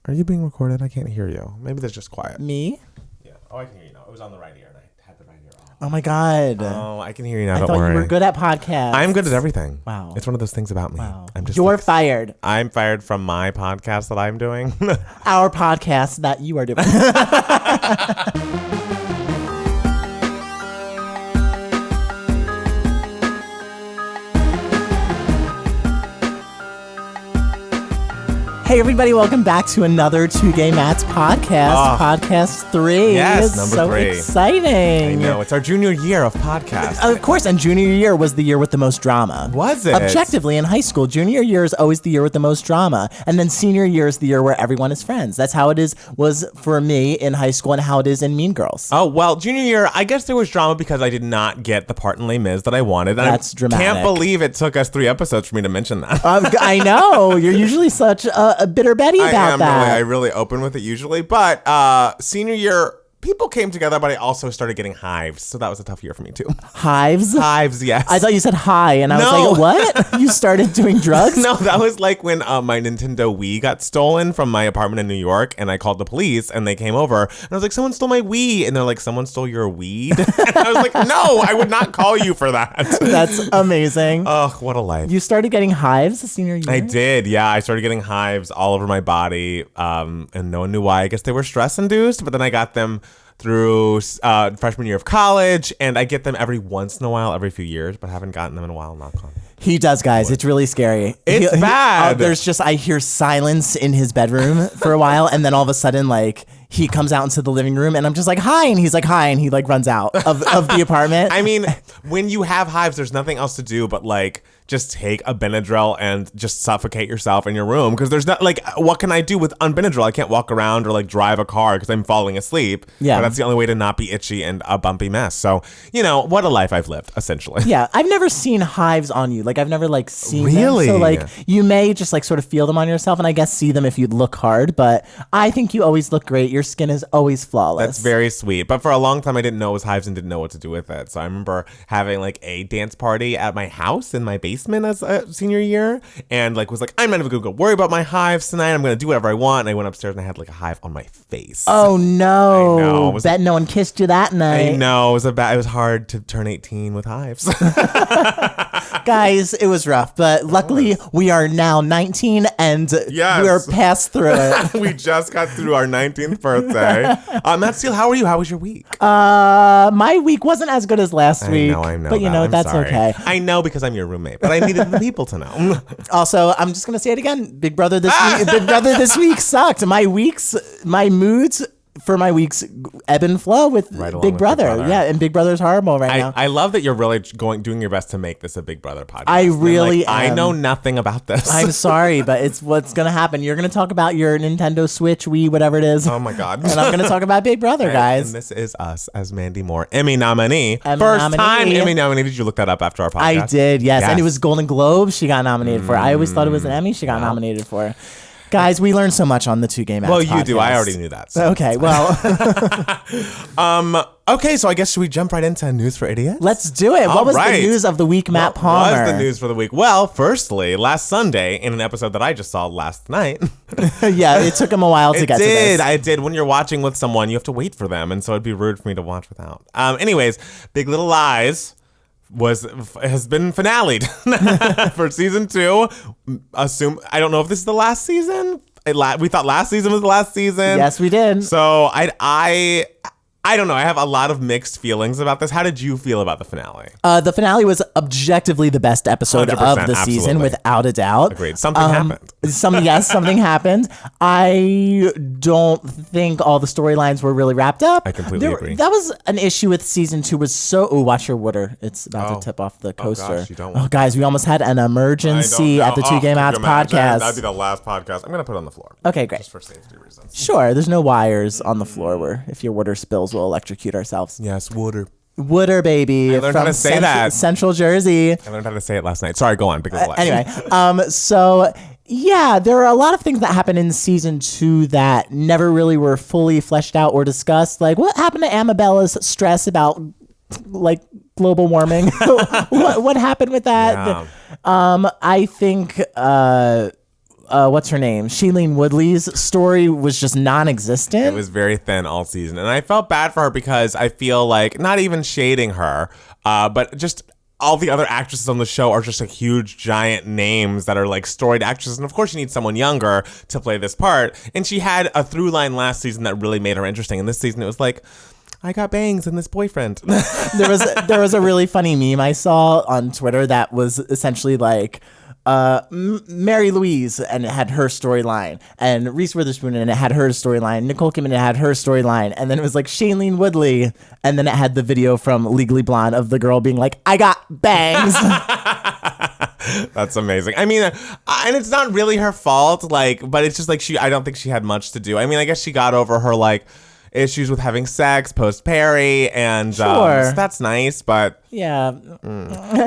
Are you being recorded? I can't hear you. Maybe there's just quiet. Me? Yeah. Oh, I can hear you now. It was on the right ear, and I had the right ear off. Oh my God. Oh, I can hear you now. I Don't thought worry. you were good at podcasts. I'm good at everything. Wow. It's one of those things about me. Wow. I'm just. You're fired. I'm fired from my podcast that I'm doing. Our podcast that you are doing. Hey everybody, welcome back to another Two Gay Mats podcast, podcast 3. Yes, it's number so 3. Exciting. I know, it's our junior year of podcasts. Of course, and junior year was the year with the most drama. Was it? Objectively, in high school, junior year is always the year with the most drama, and then senior year is the year where everyone is friends. That's how it was for me in high school and how it is in Mean Girls. Oh, well, junior year, I guess there was drama because I did not get the part in Les Mis that I wanted. That's dramatic. I can't believe it took us 3 episodes for me to mention that. I know. You're usually such a bitter Betty about that. I really open with it usually. But senior year, people came together, but I also started getting hives. So that was a tough year for me, too. Hives? Hives, yes. I thought you said high, and I was like, what? You started doing drugs? No, that was like when my Nintendo Wii got stolen from my apartment in New York, and I called the police, and they came over, and I was like, someone stole my Wii. And they're like, someone stole your weed? And I was like, no, I would not call you for that. That's amazing. Oh, what a life. You started getting hives senior year? I did, yeah. I started getting hives all over my body, and no one knew why. I guess they were stress-induced, but then I got them through freshman year of college, and I get them every once in a while, every few years, but haven't gotten them in a while. Knock on. He does, guys. It's really scary. It's bad. I hear silence in his bedroom for a while, and then all of a sudden, like, he comes out into the living room, and I'm just like, hi, and he's like, hi, and he like runs out of the apartment. I mean, when you have hives, there's nothing else to do but like just take a Benadryl and just suffocate yourself in your room, because there's not like, what can I do with Benadryl? I can't walk around or like drive a car because I'm falling asleep. Yeah, but that's the only way to not be itchy and a bumpy mess. So, you know, what a life I've lived, essentially. Yeah, I've never seen hives on you. Like, I've never like seen really? them. So like, you may just like sort of feel them on yourself, and I guess see them if you look hard. But I think you always look great. Your skin is always flawless. That's very sweet. But for a long time, I didn't know it was hives and didn't know what to do with it. So I remember having like a dance party at my house in my basement as a senior year, and like was like, I'm not even gonna go worry about my hives tonight. I'm gonna do whatever I want. And I went upstairs and I had like a hive on my face. Oh no! I know. Bet no one kissed you that night. I know. It was hard to turn 18 with hives. Guys, it was rough, but luckily we are now 19 and we're past through it. We just got through our 19th birthday. Matt Steele, how are you? How was your week? My week wasn't as good as last week. I know. But you know, I'm that's sorry. okay. I know because I'm your roommate, but I needed the people to know. Also, I'm just gonna say it again. Big Brother this week. Big Brother this week sucked. My moods for my week's ebb and flow with Big Brother. Yeah, and Big Brother's horrible now. I love that you're really doing your best to make this a Big Brother podcast. I really am. I know nothing about this. I'm sorry, but it's what's going to happen. You're going to talk about your Nintendo Switch, Wii, whatever it is. Oh my God. And I'm going to talk about Big Brother, guys. And this is us as Mandy Moore, Emmy nominee. Time Emmy nominee. Did you look that up after our podcast? I did, yes. And it was Golden Globes she got nominated for. I always thought it was an Emmy she got nominated for. Guys, we learned so much on the Two Gay Mats podcast. You do. I already knew that. So okay, well. Okay, so I guess should we jump right into News for Idiots? Let's do it. What was the news of the week, Matt Palmer? What was the news for the week? Well, firstly, last Sunday, in an episode that I just saw last night. Yeah, it took him a while to get to this. I did. When you're watching with someone, you have to wait for them, and so it'd be rude for me to watch without. Anyways, Big Little Lies has been finaled for season 2. I don't know if this is the last season. We thought last season was the last season. Yes, we did. So I don't know. I have a lot of mixed feelings about this. How did you feel about the finale? The finale was objectively the best episode of the season, without a doubt. Agreed. Something happened. Something happened. I don't think all the storylines were really wrapped up. I completely agree. That was an issue with season 2. Watch your water. It's about to tip off the coaster. Gosh, you don't want guys, we almost had an emergency at the Two Gay Mats podcast. That'd be the last podcast. I'm going to put it on the floor. Okay, great. Just for safety reasons. Sure. There's no wires on the floor where if your water spills, we'll electrocute ourselves. Yes, water. Water, baby. I learned how to say that. Central Jersey. I learned how to say it last night. Sorry, go on. Anyway, so yeah, there are a lot of things that happened in season 2 that never really were fully fleshed out or discussed. Like, what happened to Amabella's stress about like global warming? what happened with that? Yeah. I think what's her name? Shailene Woodley's story was just non-existent. It was very thin all season. And I felt bad for her because I feel like, not even shading her, but just all the other actresses on the show are just like huge, giant names that are like storied actresses. And of course you need someone younger to play this part. And she had a through line last season that really made her interesting. And this season it was like, I got bangs and this boyfriend. There was a really funny meme I saw on Twitter that was essentially like, Mary Louise, and it had her storyline, and Reese Witherspoon, and it had her storyline, Nicole Kidman, and it had her storyline, and then it was like Shailene Woodley, and then it had the video from Legally Blonde of the girl being like, I got bangs. That's amazing. I mean, and it's not really her fault, like, but it's just like I don't think she had much to do. I mean, I guess she got over her like issues with having sex post Perry, and Sure. So that's nice, but Yeah.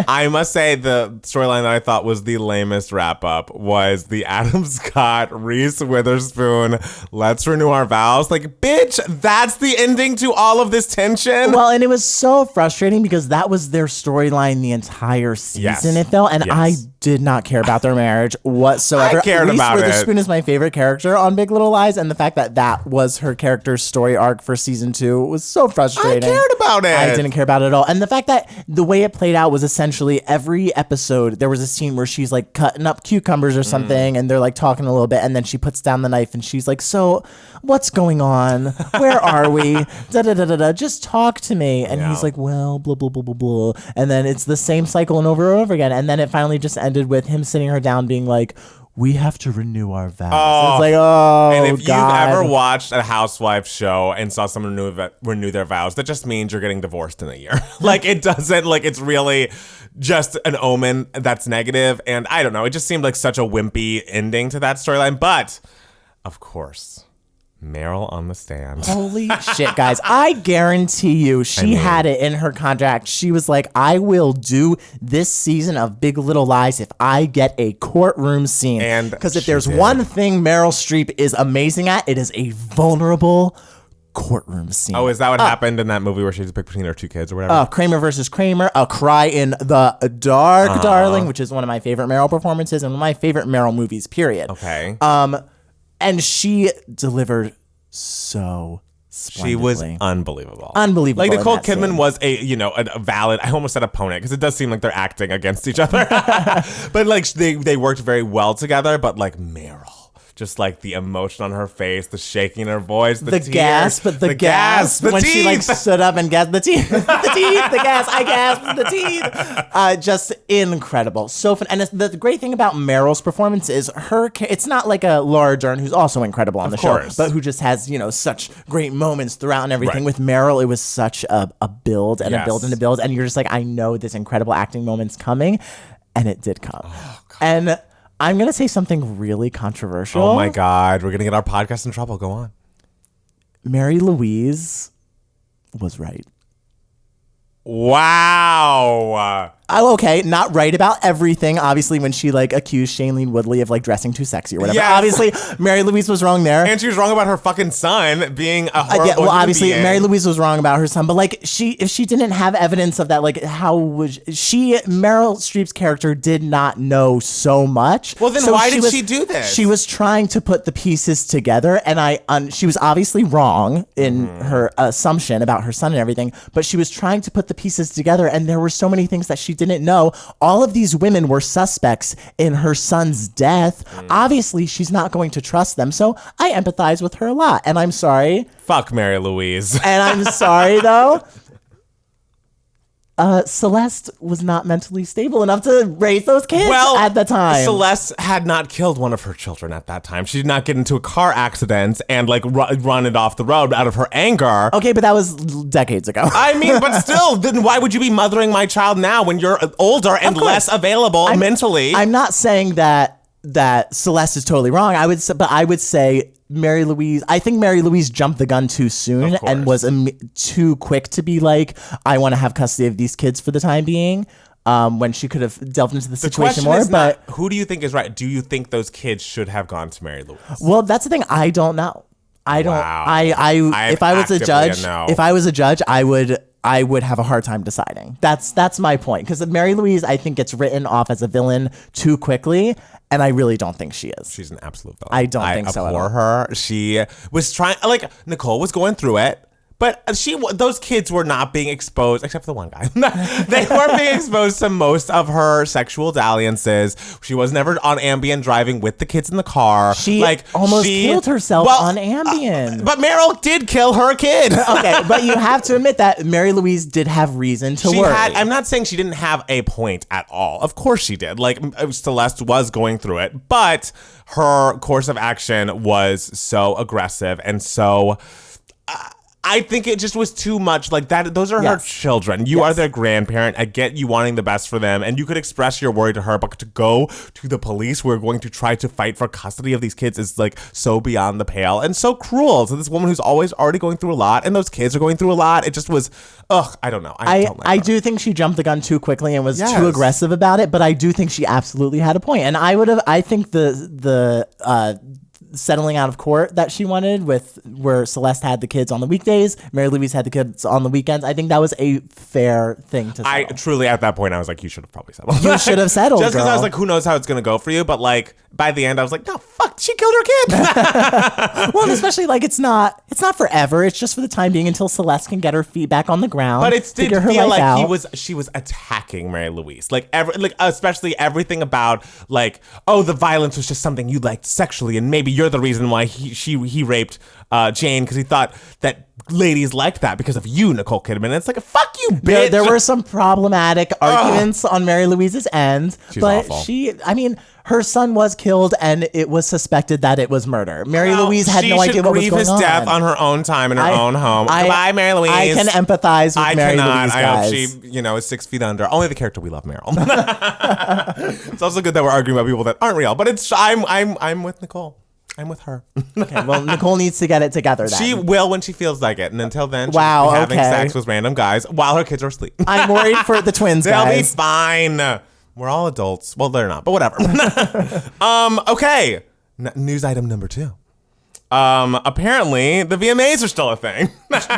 I must say the storyline that I thought was the lamest wrap up was the Adam Scott, Reese Witherspoon, let's renew our vows. Like, bitch, that's the ending to all of this tension. Well, and it was so frustrating because that was their storyline the entire season, Yes. it felt, and Yes. I did not care about their marriage whatsoever. I cared Reese about it. Witherspoon is my favorite character on Big Little Lies, and the fact that that was her character's story arc for season 2 was so frustrating. I cared about it. I didn't care about it at all. And the fact that the way it played out was essentially every episode, there was a scene where she's like cutting up cucumbers or something, and they're like talking a little bit, and then she puts down the knife and she's like, so what's going on? Where are we? Da da da da da. Just talk to me. And Yeah. he's like, well, blah, blah, blah, blah, blah. And then it's the same cycle and over again. And then it finally just ended with him sitting her down being like, we have to renew our vows. Oh. It's like, oh, And if God. you've ever watched a housewife show and saw someone renew their vows, that just means you're getting divorced in a year. Like, it doesn't, like, it's really just an omen that's negative. And I don't know, it just seemed like such a wimpy ending to that storyline. But, of course, Meryl on the stand. Holy shit, guys. I guarantee you she had it in her contract. She was like, I will do this season of Big Little Lies if I get a courtroom scene. And because if she there's did. one thing Meryl Streep is amazing at, it is a vulnerable courtroom scene. Oh, is that what happened in that movie where she had to pick between her two kids or whatever? Kramer versus Kramer, A Cry in the Dark, Darling, which is one of my favorite Meryl performances and one of my favorite Meryl movies, period. Okay. And she delivered so She was splendidly. unbelievable. Unbelievable Like, in Nicole that Kidman scene. was a valid, I almost said opponent, because it does seem like they're acting against each other. But, like, they worked very well together. But, like, Meryl, just, like, the emotion on her face, the shaking in her voice, the tears, gasp, the gasp the when teeth. she like stood up and gasped, the teeth, the teeth, the gasp, I gasped, the teeth. Just incredible, so fun. And the great thing about Meryl's performance is it's not like a Laura Dern, who's also incredible on the course. show, but who just has such great moments throughout and everything. Right. With Meryl, it was such a build and Yes. a build and a build, and you're just like, I know this incredible acting moment's coming, and it did come. And I'm going to say something really controversial. Oh, my God. We're going to get our podcast in trouble. Go on. Mary Louise was right. Wow. Oh, okay, not right about everything. Obviously, when she like accused Shailene Woodley of like dressing too sexy or whatever. Yes. Obviously, Mary Louise was wrong there. And she was wrong about her fucking son being a horrible human obviously, being. Mary Louise was wrong about her son, but like if she didn't have evidence of that, like how would Meryl Streep's character did not know so much. Well, then So why did she do this? She was trying to put the pieces together, and she was obviously wrong in her assumption about her son and everything, but she was trying to put the pieces together, and there were so many things that she didn't know. All of these women were suspects in her son's death. Obviously, she's not going to trust them, so I empathize with her a lot, and I'm sorry. Fuck Mary Louise. And I'm sorry, though. Celeste was not mentally stable enough to raise those kids at the time. Celeste had not killed one of her children at that time. She did not get into a car accident and like run it off the road out of her anger. Okay, but that was decades ago. I mean, but still, then why would you be mothering my child now when you're older and less available mentally? I'm not saying that Celeste is totally wrong. I would say Mary Louise. I think Mary Louise jumped the gun too soon and was too quick to be like, I want to have custody of these kids for the time being. When she could have delved into the situation more. Is But not, who do you think is right? Do you think those kids should have gone to Mary Louise? well, that's the thing. I don't know. I don't. Wow. I I'm if I was a actively judge, a no. if I was a judge, I would I would have a hard time deciding. That's my point. Because Mary Louise, I think, gets written off as a villain too quickly, and I really don't think she is. She's an absolute villain. I don't think so at all. I abhor her. She was trying, like, Nicole was going through it. But those kids were not being exposed, except for the one guy. They weren't being exposed to most of her sexual dalliances. She was never on Ambien driving with the kids in the car. She almost killed herself on Ambien. But Meryl did kill her kid. Okay, but you have to admit that Mary Louise did have reason to worry. I'm not saying she didn't have a point at all. Of course she did. Like, Celeste was going through it. But her course of action was so aggressive and so... I think it just was too much like that. Those are her children. You are their grandparent. I get you wanting the best for them. And you could express your worry to her, but to go to the police who are going to try to fight for custody of these kids is like so beyond the pale and so cruel to this woman who's always already going through a lot. And those kids are going through a lot. It just was, I don't know. I do think she jumped the gun too quickly and was too aggressive about it. But I do think she absolutely had a point. And I think the settling out of court that she wanted with where Celeste had the kids on the weekdays, Mary Louise had the kids on the weekends. I think that was a fair thing to settle. I truly, at that point, I was like, you should have probably settled. You should have settled, just because I was like, who knows how it's going to go for you? But like, by the end, I was like, no, fuck, she killed her kid. Well, and especially like, it's not forever. It's just for the time being until Celeste can get her feet back on the ground. But it did feel like she was attacking Mary Louise. Like, especially everything about like, oh, the violence was just something you liked sexually, and maybe you're the reason why he raped Jane because he thought that ladies liked that because of you, Nicole Kidman. And it's like, fuck you, bitch. There were some problematic arguments on Mary Louise's end, but awful. Her son was killed, and it was suspected that it was murder. Mary Louise had no idea what was going on. She should grieve his death on her own time in her own home. Goodbye, Mary Louise. I can empathize with Mary Louise, guys. I hope she, is 6 feet under. Only the character we love, Meryl. It's also good that we're arguing about people that aren't real, but I'm with Nicole. I'm with her. Okay, well, Nicole needs to get it together then. She will when she feels like it. And until then, she'll be having sex with random guys while her kids are asleep. I'm worried for the twins, They'll guys. be fine. We're all adults. Well, they're not, but whatever. Okay. News item number 2. Apparently the VMAs are still a thing.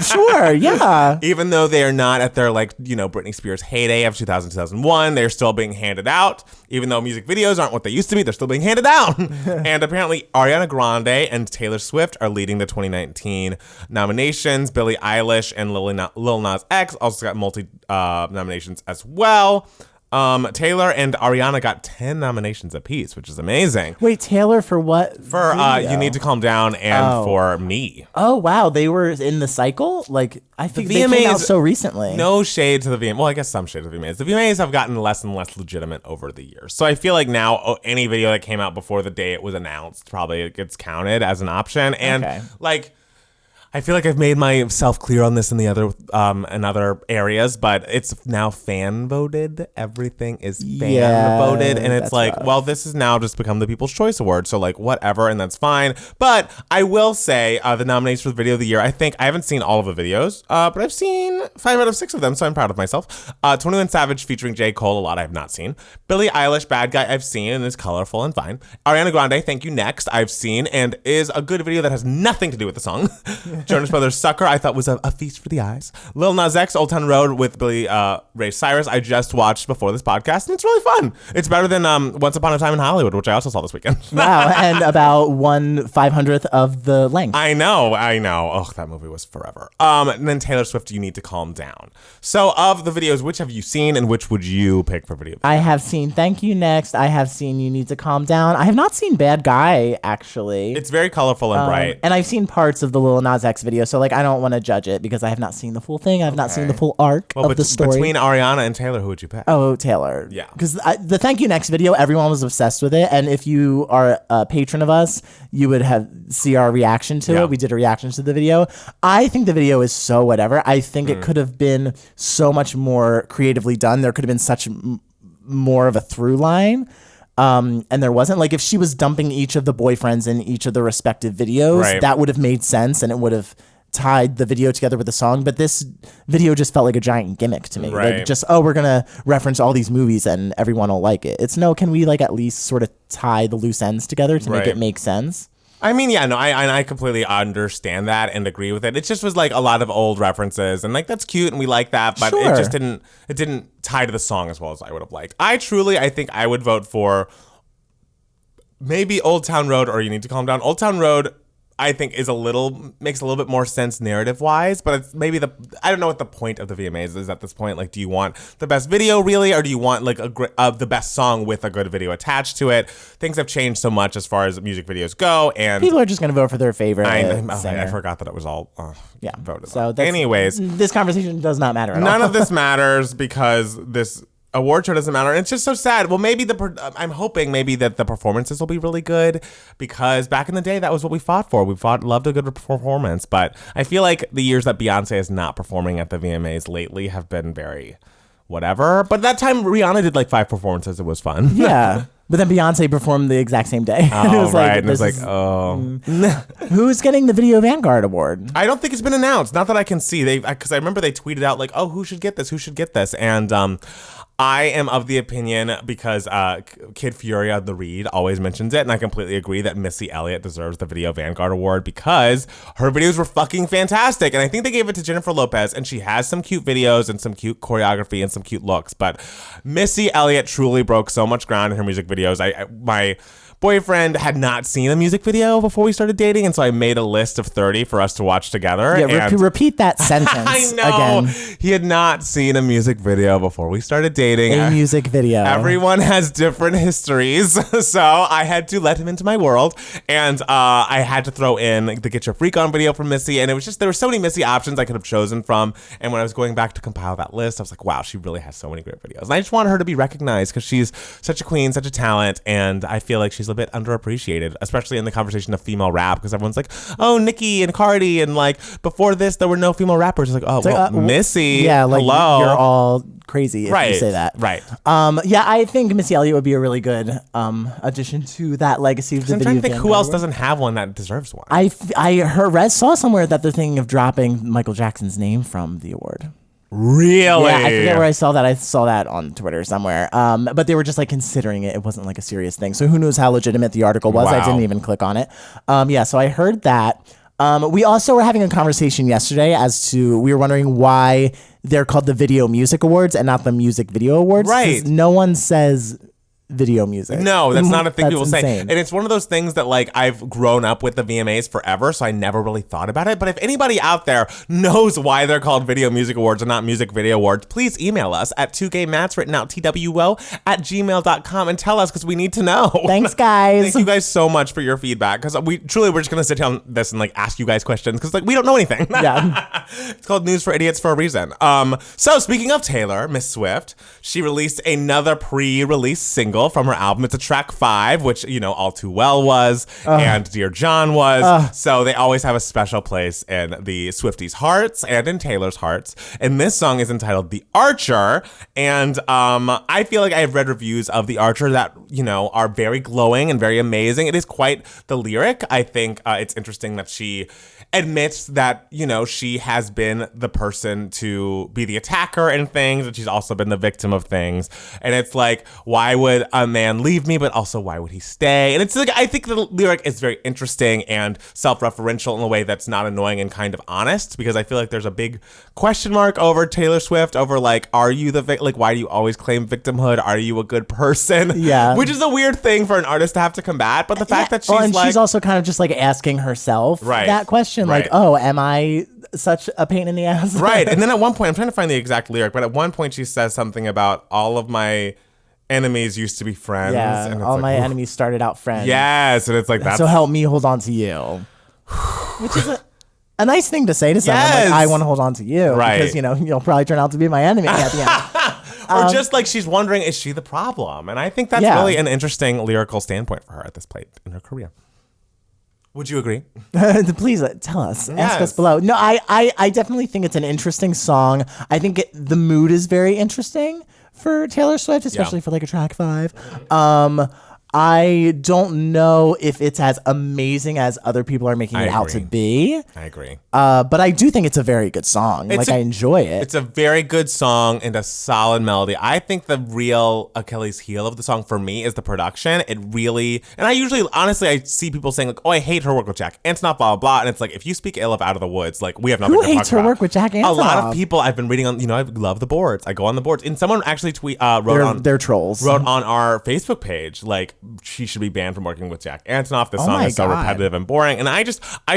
Sure, yeah. Even though they are not at their Britney Spears heyday of 2000, 2001, they're still being handed out. Even though music videos aren't what they used to be, they're still being handed out. And apparently Ariana Grande and Taylor Swift are leading the 2019 nominations. Billie Eilish and Lil Nas X also got multi nominations as well. Taylor and Ariana got 10 nominations apiece, which is amazing. Wait, Taylor for what? For You Need to Calm Down and for Me. Oh, wow. They were in the cycle? Like, I think they came out so recently. No shade to the VMAs. Well, I guess some shade to the VMAs. The VMAs have gotten less and less legitimate over the years. So I feel like now any video that came out before the day it was announced probably gets counted as an option. And I feel like I've made myself clear on this in other areas, but it's now fan voted. Everything is fan voted, and it's like, rough. Well, this has now just become the People's Choice Award, so like whatever, and that's fine. But I will say the nominations for the video of the year. I haven't seen all of the videos, but I've seen 5 out of 6 of them, so I'm proud of myself. 21 Savage featuring J. Cole, a lot I have not seen. Billie Eilish, Bad Guy, I've seen and is colorful and fine. Ariana Grande, Thank You Next, I've seen and is a good video that has nothing to do with the song. Jonas Brothers Sucker, I thought was a feast for the eyes. Lil Nas X, Old Town Road with Billy Ray Cyrus, I just watched before this podcast, and it's really fun. It's better than Once Upon a Time in Hollywood, which I also saw this weekend. Wow, and about 1/500th of the length. I know. Oh, that movie was forever. And then Taylor Swift, You Need to Calm Down. So of the videos, which have you seen, and which would you pick for video? I have seen Thank You Next. I have seen You Need to Calm Down. I have not seen Bad Guy, actually. It's very colorful and bright. And I've seen parts of the Lil Nas X video, so like I don't want to judge it because I have not seen the full thing. I have not seen the full arc of the story. Between Ariana and Taylor, who would you pick? Oh, Taylor. Yeah. Because the Thank You Next video, everyone was obsessed with it. And if you are a patron of us, you would see our reaction to it. We did a reaction to the video. I think the video is so whatever. I think it could have been so much more creatively done. There could have been such more of a through line. And there wasn't. Like if she was dumping each of the boyfriends in each of the respective videos, that would have made sense and it would have tied the video together with the song. But this video just felt like a giant gimmick to me. Like just, we're going to reference all these movies and everyone will like it. It's no, can we like at least sort of tie the loose ends together to make it make sense? I mean, yeah, no, I completely understand that and agree with it. It just was like a lot of old references, and like that's cute, and we like that, but Sure. it just didn't tie to the song as well as I would have liked. I think I would vote for maybe Old Town Road or You Need to Calm Down. Old Town Road, I think makes a little bit more sense narrative wise, but it's maybe I don't know what the point of the VMAs is at this point. Like, do you want the best video really, or do you want like the best song with a good video attached to it? Things have changed so much as far as music videos go, and People are just going to vote for their favorite singer. I forgot that it was all voted. So on. Anyways, this conversation does not matter at all. None of this matters because this award show doesn't matter. And it's just so sad. Well, maybe I'm hoping maybe that the performances will be really good, because back in the day, that was what we fought for. Loved a good performance. But I feel like the years that Beyonce is not performing at the VMAs lately have been very whatever. But that time Rihanna did like 5 performances. It was fun. Yeah. But then Beyonce performed the exact same day. Oh, it was right. like, and it was like, oh. Who's getting the Video Vanguard Award? I don't think it's been announced. Not that I can see. Because I remember they tweeted out like, oh, who should get this? Who should get this? And I am of the opinion, because Kid Furia, the Reed, always mentions it, and I completely agree that Missy Elliott deserves the Video Vanguard Award because her videos were fucking fantastic. And I think they gave it to Jennifer Lopez, and she has some cute videos and some cute choreography and some cute looks. But Missy Elliott truly broke so much ground in her music videos. My boyfriend had not seen a music video before we started dating, and so I made a list of 30 for us to watch together. Yeah, repeat that sentence. I know. Again. He had not seen a music video before we started dating. A music video. Everyone has different histories, so I had to let him into my world, and I had to throw in the Get Your Freak On video from Missy, and it was just, there were so many Missy options I could have chosen from, and when I was going back to compile that list, I was like, wow, she really has so many great videos. And I just want her to be recognized because she's such a queen, such a talent, and I feel like she's a bit underappreciated, especially in the conversation of female rap, because everyone's like, oh, Nicki and Cardi, and like before this there were no female rappers. It's like, oh, well, Missy, yeah, like hello, you're all crazy if you say that. Right. Yeah, I think Missy Elliott would be a really good addition to that legacy of the I'm trying to think who else doesn't have one that deserves one. I saw somewhere that they're thinking of dropping Michael Jackson's name from the award. Really? Yeah, I forget where I saw that. I saw that on Twitter somewhere. But they were just like considering it. It wasn't like a serious thing. So who knows how legitimate the article was? Wow. I didn't even click on it. Yeah, so I heard that. We also were having a conversation yesterday as to, we were wondering why they're called the Video Music Awards and not the Music Video Awards. Right. No one says video music. No, that's not a thing people say. insane. And it's one of those things that like I've grown up with the VMAs forever, so I never really thought about it. But if anybody out there knows why they're called Video Music Awards and not Music Video Awards, please email us at 2gaymats, written out TWO, @gmail.com, and tell us, because we need to know. Thanks, guys. Thank you guys so much for your feedback, because we're just going to sit down this and like ask you guys questions, because like we don't know anything. Yeah. It's called News for Idiots for a reason. So speaking of Taylor, Miss Swift, she released another pre-release single from her album. It's a track 5, which, you know, All Too Well was, and Dear John was. So they always have a special place in the Swifties' hearts and in Taylor's hearts. And this song is entitled The Archer. And I feel like I have read reviews of The Archer that, you know, are very glowing and very amazing. It is quite the lyric. I think it's interesting that she admits that, you know, she has been the person to be the attacker in things, and she's also been the victim of things. And it's like, why would a man leave me, but also why would he stay? And it's like, I think the lyric is very interesting and self-referential in a way that's not annoying and kind of honest, because I feel like there's a big question mark over Taylor Swift, over like, are you like, why do you always claim victimhood? Are you a good person? Yeah. Which is a weird thing for an artist to have to combat. But the fact that she's also kind of just like asking herself that question. Like, oh, am I such a pain in the ass? Right. And then at one point, I'm trying to find the exact lyric, but at one point she says something about all of my enemies used to be friends. Yeah, and it's all like, my enemies started out friends. Yes, and it's like that. So help me hold on to you. Which is a nice thing to say to someone. Like, I want to hold on to you. Right. Because, you know, you'll probably turn out to be my enemy at the end. Or just like she's wondering, is she the problem? And I think that's really an interesting lyrical standpoint for her at this point in her career. Would you agree? Please tell us. Yes. Ask us below. No, I definitely think it's an interesting song. I think the mood is very interesting for Taylor Swift, especially for like a track 5. I don't know if it's as amazing as other people are making it out to be. I agree. But I do think it's a very good song. I enjoy it. It's a very good song and a solid melody. I think the real Achilles heel of the song for me is the production. It really, and I usually, honestly, I see people saying like, oh, I hate her work with Jack Antonoff, blah, blah, blah. And it's like, if you speak ill of Out of the Woods, like we have nothing to talk about. Who hates her work with Jack Antonoff? A lot of people I've been reading on, I love the boards. I go on the boards. And someone actually they're trolls. Wrote on our Facebook page, like, she should be banned from working with Jack Antonoff. The song is so repetitive and boring. And I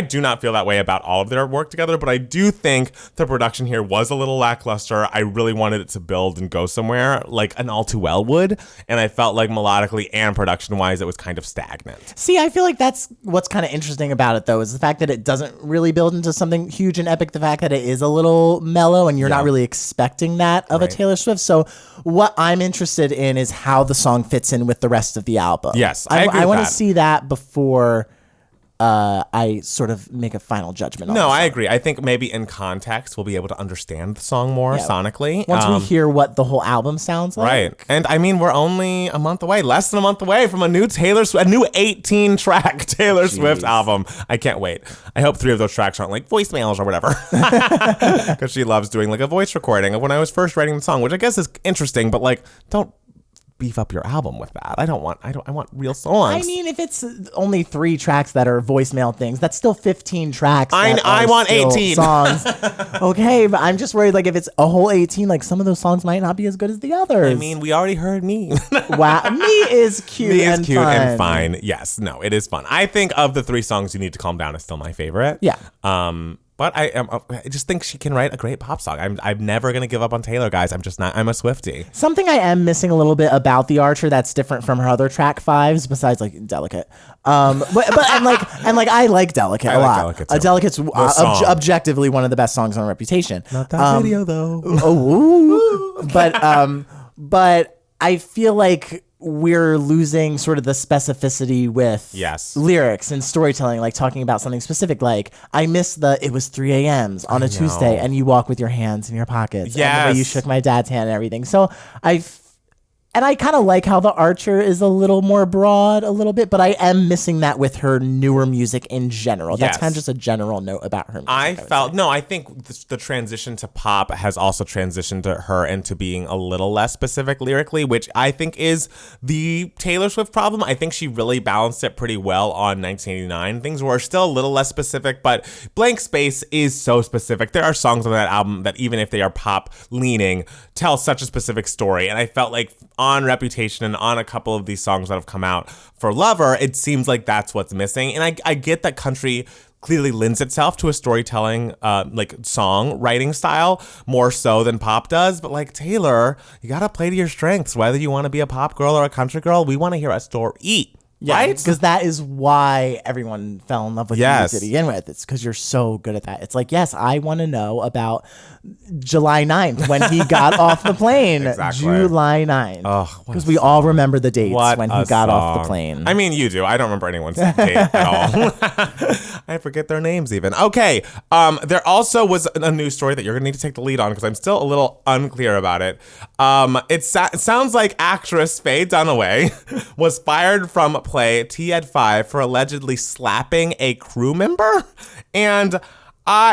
do not feel that way about all of their work together, but I do think the production here was a little lackluster. I really wanted it to build and go somewhere like an All Too Well would. And I felt like melodically and production-wise, it was kind of stagnant. See, I feel like that's what's kind of interesting about it, though, is the fact that it doesn't really build into something huge and epic. The fact that it is a little mellow and you're not really expecting that of a Taylor Swift. So what I'm interested in is how the song fits in with the rest of the album. Yes, I want to see that before I sort of make a final judgment on it. No, I agree. I think maybe in context, we'll be able to understand the song more sonically. Once we hear what the whole album sounds like. Right. And I mean, we're only a month away, less than a month away from a new 18-track Taylor Swift album. I can't wait. I hope 3 of those tracks aren't like voicemails or whatever. Because she loves doing like a voice recording of when I was first writing the song, which I guess is interesting, but like, don't beef up your album with that. I want real songs. I mean, if it's only 3 tracks that are voicemail things, that's still 15 tracks. I want 18 songs. Okay, but I'm just worried, like, if it's a whole 18, like, some of those songs might not be as good as the others. I mean, we already heard Me. Wow, Me is cute. Me is and cute fun. and fine. Yes, no, it is fun. I think of the 3 songs, You Need to Calm Down is still my favorite. Yeah. But I just think she can write a great pop song. I'm never going to give up on Taylor, guys. I'm just not. I'm a Swiftie. Something I am missing a little bit about The Archer that's different from her other track 5s, besides like Delicate. But I like Delicate a lot. Delicate too. Delicate's objectively one of the best songs on Reputation. Not that video though. But I feel like we're losing sort of the specificity with lyrics and storytelling, like talking about something specific. Like, I miss it was 3 a.m.s on a Tuesday and you walk with your hands in your pockets. Yes. And the way you shook my dad's hand and everything. So I kind of like how The Archer is a little more broad a little bit, but I am missing that with her newer music in general. That's kind of just a general note about her music. I think the transition to pop has also transitioned her into being a little less specific lyrically, which I think is the Taylor Swift problem. I think she really balanced it pretty well on 1989. Things were still a little less specific, but Blank Space is so specific. There are songs on that album that even if they are pop leaning, tell such a specific story. And I felt like on Reputation and on a couple of these songs that have come out for Lover, it seems like that's what's missing. And I get that country clearly lends itself to a storytelling, like song writing style more so than pop does. But like Taylor, you got to play to your strengths. Whether you want to be a pop girl or a country girl, we want to hear a story. Yeah, right? Because that is why everyone fell in love with you to begin with. It's because you're so good at that. It's like, yes, I want to know about July 9th when he got off the plane. Exactly. July 9th. Because we all remember the dates when he got off the plane. I mean, you do. I don't remember anyone's date at all. I forget their names even. Okay. There also was a news story that you're going to need to take the lead on because I'm still a little unclear about it. It sounds like actress Faye Dunaway was fired from play Tea at 5 for allegedly slapping a crew member. And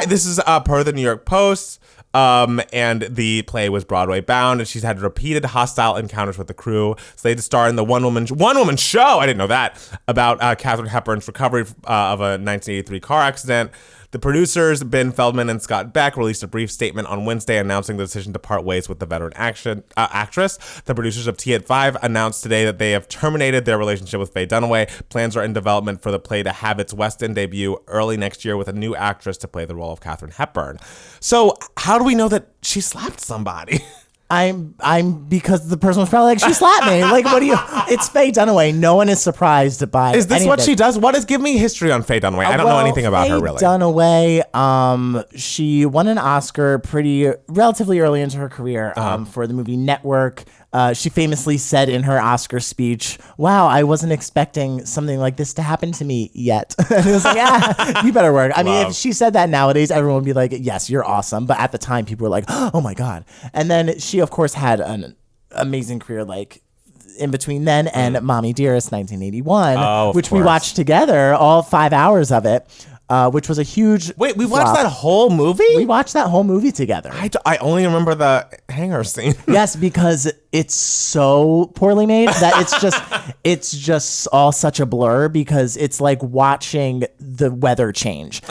this is per the New York Post. And the play was Broadway bound, and she's had repeated hostile encounters with the crew. Slated to star in the one woman show. I didn't know that about Katharine Hepburn's recovery of a 1983 car accident. The producers, Ben Feldman and Scott Beck, released a brief statement on Wednesday announcing the decision to part ways with the veteran actress. The producers of Tea at 5 announced today that they have terminated their relationship with Faye Dunaway. Plans are in development for the play to have its West End debut early next year with a new actress to play the role of Katharine Hepburn. So how do we know that she slapped somebody? I'm because the person was probably like, she slapped me. Like, what do you? It's Faye Dunaway. No one is surprised by. Is this what she does? Give me history on Faye Dunaway? I don't know anything about her really. Faye Dunaway, she won an Oscar relatively early into her career for the movie Network. She famously said in her Oscar speech, "Wow, I wasn't expecting something like this to happen to me yet." And it was like, "Yeah, you better work." I mean, if she said that nowadays, everyone would be like, "Yes, you're awesome." But at the time, people were like, "Oh my god!" And then she, of course, had an amazing career, like in between then and Mommy Dearest 1981, which we course. watched together, all 5 hours of it, which was a huge Wait, we flop. watched that whole movie? We watched that whole movie together. I only remember the hangar scene. Yes, because it's so poorly made that it's just all such a blur, because it's like watching the weather change.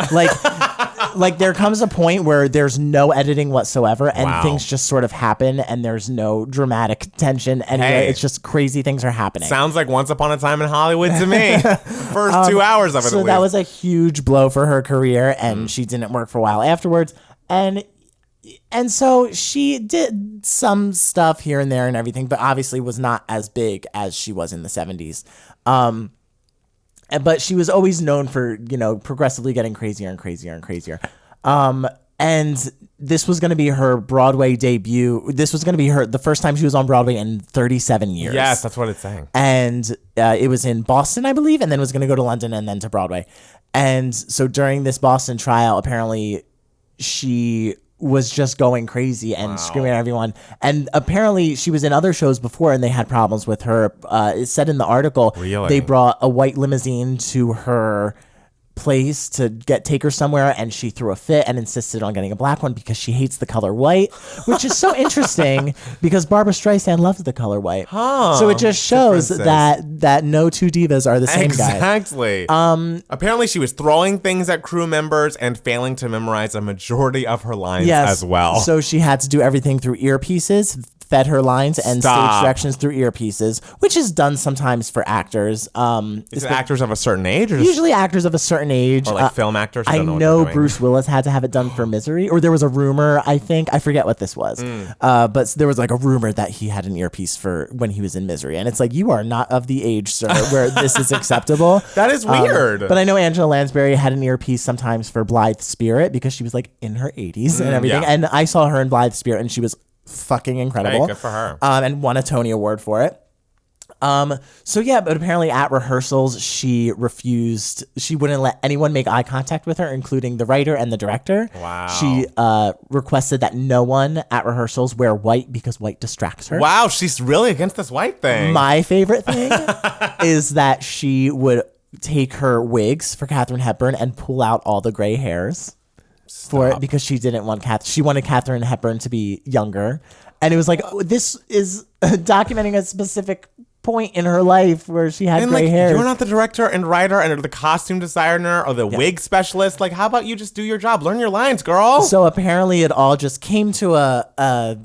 Like there comes a point where there's no editing whatsoever, and things just sort of happen, and there's no dramatic tension anyway. It's just crazy things are happening. Sounds like Once Upon a Time in Hollywood to me. First 2 hours of it. So that was a huge blow for her career, and she didn't work for a while afterwards. And so she did some stuff here and there and everything, but obviously was not as big as she was in the 70s. But she was always known for, progressively getting crazier and crazier and crazier. And this was going to be her Broadway debut. This was going to be the first time she was on Broadway in 37 years. Yes, that's what it's saying. And it was in Boston, I believe, and then was going to go to London and then to Broadway. And so during this Boston trial, apparently she was just going crazy and screaming at everyone. And apparently she was in other shows before, and they had problems with her. It said in the article, they brought a white limousine to her place to take her somewhere, and she threw a fit and insisted on getting a black one because she hates the color white, which is so interesting because Barbra Streisand loves the color white. So it just shows that no two divas are the same guy. Exactly. Apparently she was throwing things at crew members and failing to memorize a majority of her lines as well. So she had to do everything through earpieces, fed her lines and stage directions through earpieces, which is done sometimes for actors. Is it actors of a certain age? Or usually actors of a certain age. Or like film actors? I know Bruce Willis had to have it done for Misery, or there was a rumor, I think. I forget what this was. But there was like a rumor that he had an earpiece for when he was in Misery. And it's like, you are not of the age, sir, where this is acceptable. That is weird. But I know Angela Lansbury had an earpiece sometimes for Blithe Spirit because she was like in her 80s and everything. Yeah. And I saw her in Blithe Spirit and she was fucking incredible. Hey, good for her. And won a Tony Award for it. So yeah, but apparently at rehearsals, she wouldn't let anyone make eye contact with her, including the writer and the director. Wow. She requested that no one at rehearsals wear white because white distracts her. Wow, she's really against this white thing. My favorite thing is that she would take her wigs for Katharine Hepburn and pull out all the gray hairs for it because she didn't want she wanted Katharine Hepburn to be younger. And it was like, this is documenting a specific point in her life where she had gray hair. You're not the director and writer and the costume designer or the wig specialist. Like, how about you just do your job? Learn your lines, girl. So apparently it all just came to a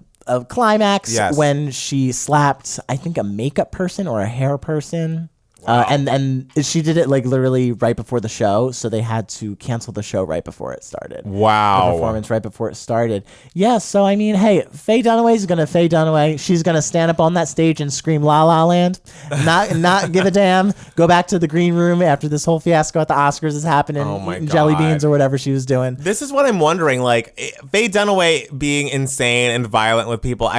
climax when she slapped, I think, a makeup person or a hair person. Wow. And she did it like literally right before the show, so they had to cancel the show right before it started. Wow. The performance right before it started. Yeah, so I mean, hey, Faye Dunaway's gonna Faye Dunaway. She's gonna stand up on that stage and scream La La Land, not give a damn. Go back to the green room after this whole fiasco at the Oscars is happening. Oh my God. Jelly beans or whatever she was doing. This is what I'm wondering. Like Faye Dunaway being insane and violent with people.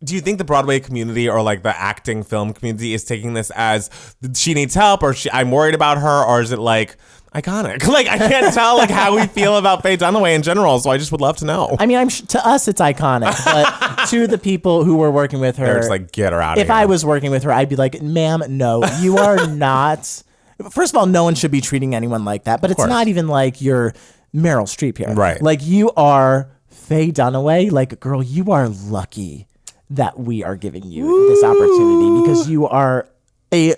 Do you think the Broadway community or like the acting film community is taking this as she needs help or I'm worried about her, or is it like iconic? Like I can't tell like how we feel about Faye Dunaway in general, so I just would love to know. I mean, to us it's iconic, but to the people who were working with her, they're just like, get her out of here. If I was working with her, I'd be like, ma'am, no, you are not. First of all, no one should be treating anyone like that, but it's not even like you're Meryl Streep here. Right. Like you are Faye Dunaway. Like, girl, you are lucky that we are giving you this opportunity because you are a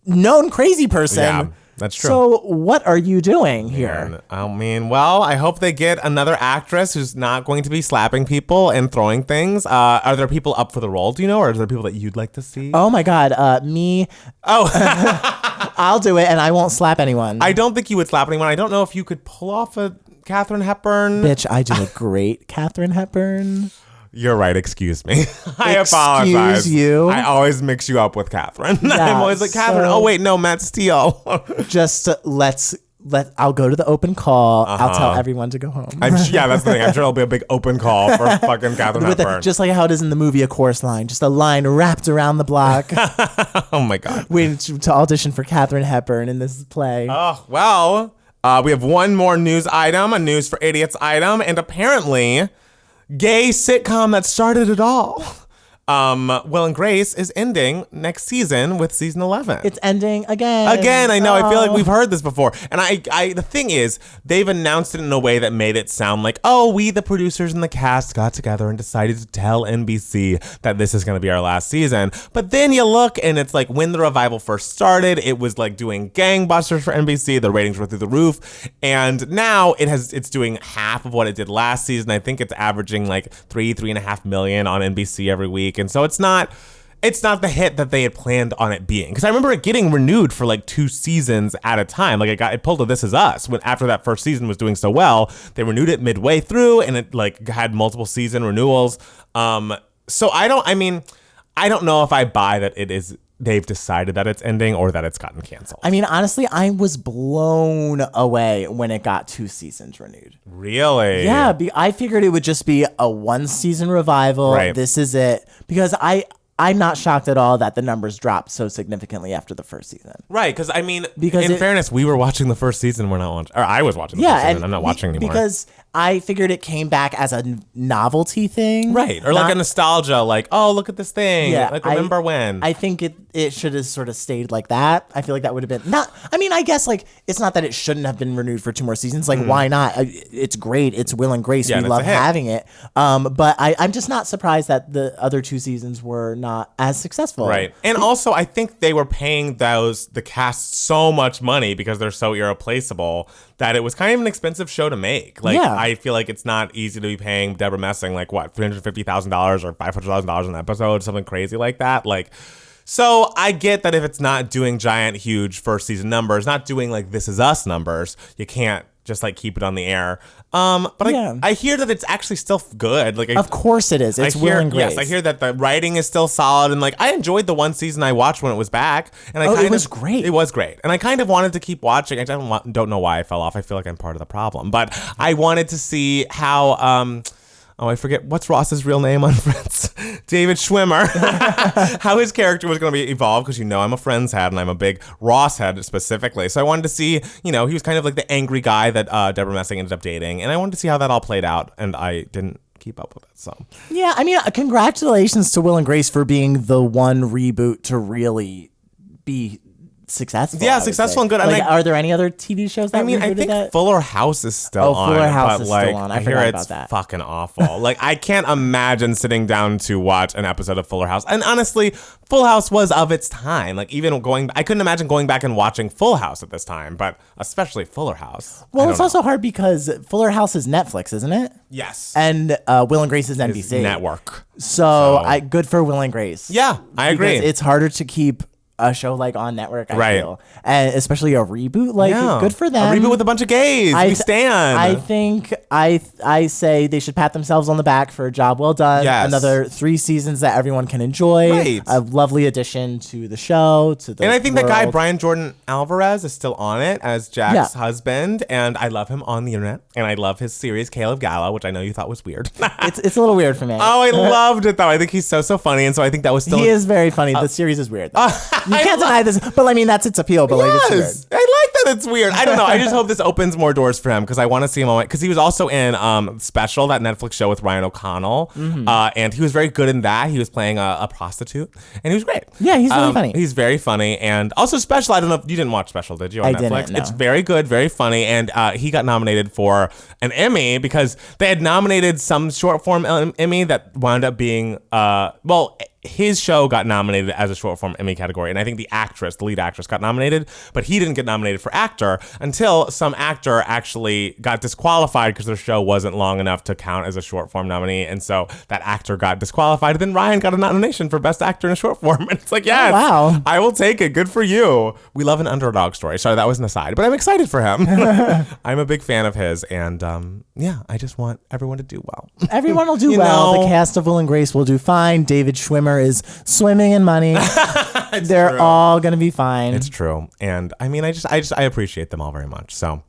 known crazy person. Yeah, that's true. So what are you doing here? I mean, well, I hope they get another actress who's not going to be slapping people and throwing things. Are there people up for the role, do you know, or are there people that you'd like to see? Oh my God, me. Oh. I'll do it and I won't slap anyone. I don't think you would slap anyone. I don't know if you could pull off a Katharine Hepburn. Bitch, I do a great Katharine Hepburn. You're right. Excuse me. I apologize. Excuse you. I always mix you up with Katharine. Yeah, I'm always like, Katharine. Oh wait, no, Matt Steele. Just I'll go to the open call. I'll tell everyone to go home. Yeah, that's the thing. I'm sure it'll be a big open call for fucking Katharine Hepburn. Just like how it is in the movie, a chorus line, just a line wrapped around the block. Oh my God. Waiting to audition for Katharine Hepburn in this play. Oh well. We have one more news item, a news for idiots item, and apparently, gay sitcom that started it all. Will and Grace is ending next season with season 11. It's ending again. Again, I know. I feel like we've heard this before. And the thing is, they've announced it in a way that made it sound like, oh, we, the producers and the cast, got together and decided to tell NBC that this is going to be our last season. But then you look and it's like when the revival first started, it was like doing gangbusters for NBC. The ratings were through the roof. And now it's doing half of what it did last season. I think it's averaging like 3.5 million on NBC every week. And so it's not the hit that they had planned on it being. Because I remember it getting renewed for like 2 seasons at a time. Like it pulled to This Is Us when after that first season was doing so well, they renewed it midway through and it like had multiple season renewals. So I don't know if I buy that they've decided that it's ending or that it's gotten canceled. I mean, honestly, I was blown away when it got 2 seasons renewed. Really? Yeah, I figured it would just be a 1-season revival. Right. This is it. Because I'm not shocked at all that the numbers dropped so significantly after the first season. Right, because in fairness, we were watching the first season. We're not watching, or I was watching the first season. I'm not watching anymore. Because I figured it came back as a novelty thing. Right, or like a nostalgia, like, oh, look at this thing. Yeah, like, remember when? I think it should have sort of stayed like that. I feel like that would have been I guess like it's not that it shouldn't have been renewed for 2 more seasons. Like, why not? It's great. It's Will and Grace. We love having it. But I'm just not surprised that the other 2 seasons were not as successful. Right. And also, I think they were paying the cast so much money because they're so irreplaceable that it was kind of an expensive show to make. Like, I feel like it's not easy to be paying Deborah Messing like what, $350,000 or $500,000 an episode, something crazy like that. Like, so I get that if it's not doing giant, huge first season numbers, not doing like This Is Us numbers, you can't just like keep it on the air. But I hear that it's actually still good. Like, of course it is. It's Will and Grace. Yes, I hear that the writing is still solid, and like I enjoyed the 1 season I watched when it was back, and it was great. It was great, and I kind of wanted to keep watching. I don't know why I fell off. I feel like I'm part of the problem, but I wanted to see how. I forget what's Ross's real name on Friends. David Schwimmer. How his character was going to be evolved, because I'm a Friends head and I'm a big Ross head specifically. So I wanted to see, he was kind of like the angry guy that Deborah Messing ended up dating, and I wanted to see how that all played out, and I didn't keep up with it. So yeah, I mean, congratulations to Will and Grace for being the one reboot to really be successful. Yeah, successful and good. Like, are there any other TV shows that I think that? Fuller House is still on. Fuller House is still on. I forgot about that. Fucking awful. Like, I can't imagine sitting down to watch an episode of Fuller House. And honestly, Full House was of its time. Like, I couldn't imagine going back and watching Full House at this time, but especially Fuller House. Well, it's also hard because Fuller House is Netflix, isn't it? Yes. And Will and Grace is NBC. It's network. So good for Will and Grace. Yeah, I agree. It's harder to keep a show like on network, I feel. And especially a reboot, like good for them. A reboot with a bunch of gays. We stand. I think I say they should pat themselves on the back for a job well done. Yes. Another 3 seasons that everyone can enjoy. Right. A lovely addition to the show, and I think that guy Brian Jordan Alvarez is still on it as Jack's husband, and I love him on the internet, and I love his series Caleb Gallo, which I know you thought was weird. It's a little weird for me. Oh, I loved it though. I think he's so funny, and so I think that was still. He is very funny. The series is weird. You can't deny this, but I mean that's its appeal. But like, it's weird. I like that it's weird. I don't know. I just hope this opens more doors for him, because I want to see him on it. Because he was also in Special, that Netflix show with Ryan O'Connell, and he was very good in that. He was playing a prostitute, and he was great. Yeah, he's really funny. He's very funny, and also Special. I don't know if you didn't watch Special, did you? On I Netflix? didn't. No. It's very good, very funny, and he got nominated for an Emmy because they had nominated some short form Emmy that wound up being his show got nominated as a short form Emmy category, and I think the lead actress got nominated, but he didn't get nominated for actor until some actor actually got disqualified because their show wasn't long enough to count as a short form nominee, and so that actor got disqualified, and then Ryan got a nomination for best actor in a short form, and it's like, yes, wow, I will take it. Good for you. We love an underdog story. Sorry, that was an aside, but I'm excited for him. I'm a big fan of his, and I just want everyone to do well. Everyone will do well. The cast of Will and Grace will do fine. David Schwimmer is swimming in money. They're true. all gonna be fine. It's true. And I mean, I appreciate them all very much. So,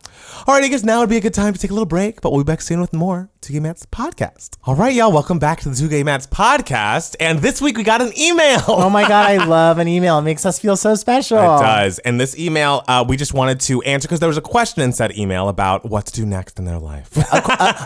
all right, I guess now would be a good time to take a little break, but we'll be back soon with more Two Gay Mats podcast. All right, y'all, welcome back to the Two Gay Mats podcast. And this week we got an email. Oh my God, I love an email. It makes us feel so special. It does. And this email, we just wanted to answer because there was a question in said email about what to do next in their life.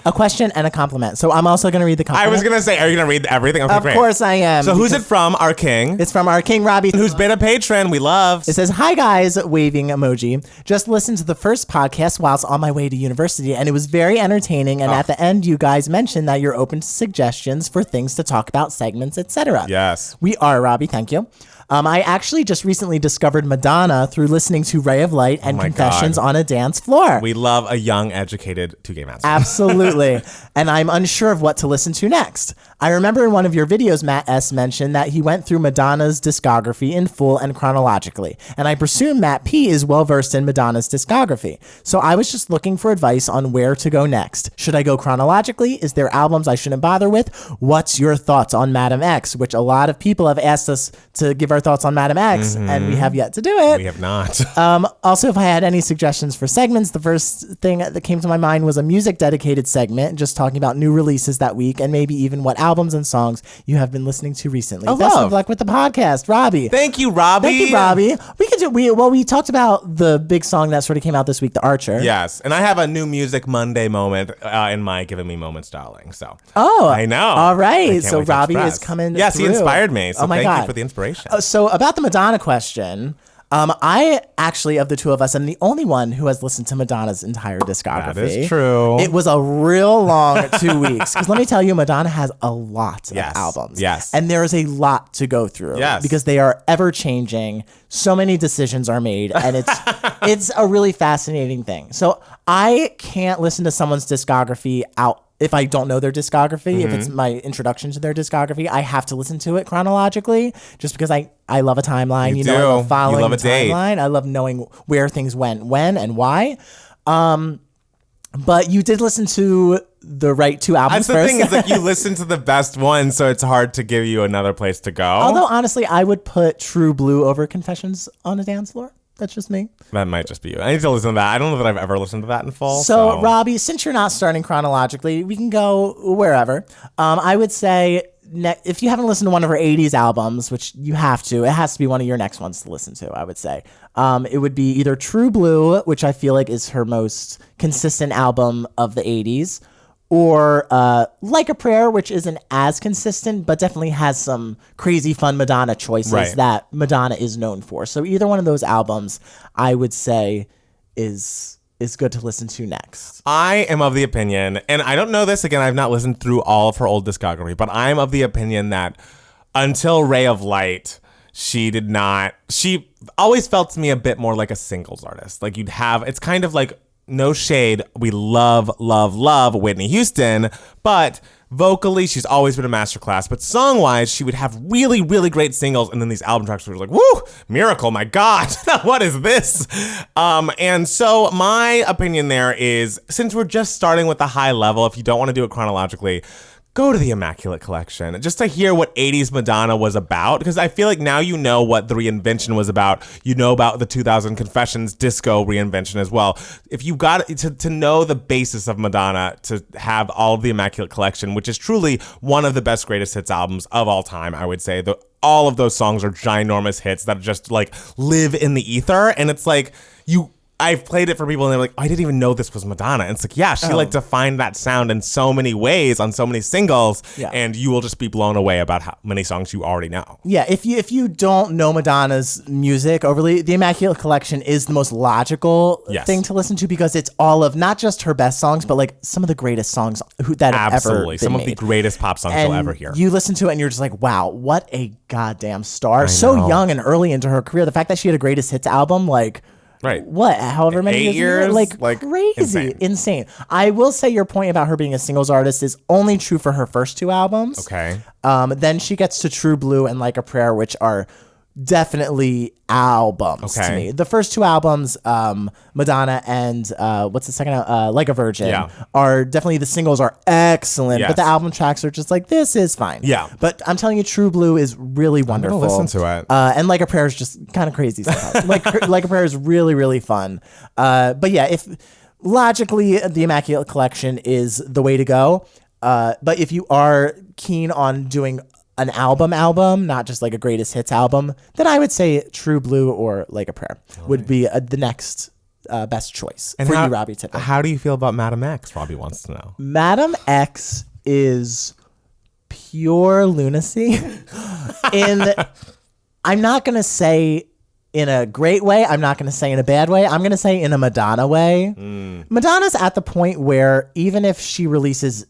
A question and a compliment. So I'm also gonna read the compliment. I was going to say, are you going to read everything? Okay, Of great. course I am. So who's it from? Our king. It's from our King Robbie, Who's been a patron. We love. It says, "Hi guys," waving emoji. "Just listened to the first podcast whilst on my way to university, and it was very entertaining. And at the end, you guys mentioned that you're open to suggestions for things to talk about, segments, etc." Yes. We are, Robbie. Thank you. I actually just recently discovered Madonna through listening to Ray of Light and my Confessions God. on a Dance Floor. We love a young, educated Two Gay Mats. Absolutely. And I'm unsure of what to listen to next. I remember in one of your videos, Matt S. mentioned that he went through Madonna's discography in full and chronologically. And I presume Matt P. is well versed in Madonna's discography. So I was just looking for advice on where to go next. Should I go chronologically? Is there albums I shouldn't bother with? What's your thoughts on Madam X? Which a lot of people have asked us to give our thoughts on Madam X, and we have yet to do it. We have not. Also, if I had any suggestions for segments, the first thing that came to my mind was a music dedicated segment, just talking about new releases that week and maybe even what albums and songs you have been listening to recently. Oh, Best love. of luck with the podcast, Robbie. Thank you, Robbie. Thank you, Robbie. We could do. We talked about the big song that sort of came out this week, The Archer. Yes, and I have a new Music Monday moment in my Giving Me Moments, darling. So I know. All I right. can't So wait to Robbie express. is coming. Yes, he through. inspired me. So oh my thank God. you for the inspiration. So about the Madonna question, I actually, of the two of us, am the only one who has listened to Madonna's entire discography. That is true. It was a real long 2 weeks. Because let me tell you, Madonna has a lot of albums. Yes. And there is a lot to go through. Yes. Because they are ever changing. So many decisions are made. And it's a really fascinating thing. So I can't listen to someone's discography out if I don't know their discography. If it's my introduction to their discography, I have to listen to it chronologically just because I love a timeline. You know, I do. love following You love the a date. timeline. I love knowing where things went, when, and why. But you did listen to the right two albums That's the first. thing is like you listen to the best one, so it's hard to give you another place to go. Although, honestly, I would put True Blue over Confessions on a Dance Floor. That's just me. That might just be you. I need to listen to that. I don't know that I've ever listened to that in full. So, Robbie, since you're not starting chronologically, we can go wherever. I would say if you haven't listened to one of her 80s albums, which you have to, it has to be one of your next ones to listen to, I would say. It would be either True Blue, which I feel like is her most consistent album of the 80s, or Like a Prayer, which isn't as consistent, but definitely has some crazy fun Madonna choices that Madonna is known for. So either one of those albums, I would say, is good to listen to next. I am of the opinion, and I don't know this, again, I've not listened through all of her old discography, but I'm of the opinion that until Ray of Light, she always felt to me a bit more like a singles artist. Like it's kind of like, no shade, we love Whitney Houston, but vocally, she's always been a masterclass. But song-wise, she would have really, really great singles, and then these album tracks were like, woo, miracle, my God, what is this? And so my opinion there is, since we're just starting with the high level, if you don't want to do it chronologically, go to the Immaculate Collection just to hear what 80s Madonna was about, because I feel like now you know what the reinvention was about. You know about the 2000 Confessions disco reinvention as well. If you got to know the basis of Madonna, to have all of the Immaculate Collection, which is truly one of the best greatest hits albums of all time, I would say. All of those songs are ginormous hits that just like live in the ether, and it's like I've played it for people and they're like, I didn't even know this was Madonna. And it's like, yeah, she defined that sound in so many ways on so many singles, and you will just be blown away about how many songs you already know. Yeah, if you don't know Madonna's music overly, the Immaculate Collection is the most logical thing to listen to, because it's all of not just her best songs, but like some of the greatest songs that have ever been some made. of the greatest pop songs you'll ever hear. You listen to it and you're just like, wow, what a goddamn star. So young and early into her career. The fact that she had a greatest hits album, like, right. What? However many 8 years? Like crazy. Insane. I will say your point about her being a singles artist is only true for her first two albums. Okay. Then she gets to True Blue and Like a Prayer, which are definitely albums to me. The first two albums, Madonna and what's the second? Like a Virgin, are definitely, the singles are excellent, but the album tracks are just like, this is fine. Yeah. But I'm telling you, True Blue is really wonderful. I'm gonna listen to it. And Like a Prayer is just kind of crazy sometimes. like a Prayer is really, really fun. But yeah, if logically the Immaculate Collection is the way to go. But if you are keen on doing an album, not just like a greatest hits album, then I would say True Blue or Like a Prayer would be the next best choice for you, Robbie Tippett. How do you feel about Madam X? Robbie wants to know. Madam X is pure lunacy. I'm not going to say in a great way. I'm not going to say in a bad way. I'm going to say in a Madonna way. Madonna's at the point where even if she releases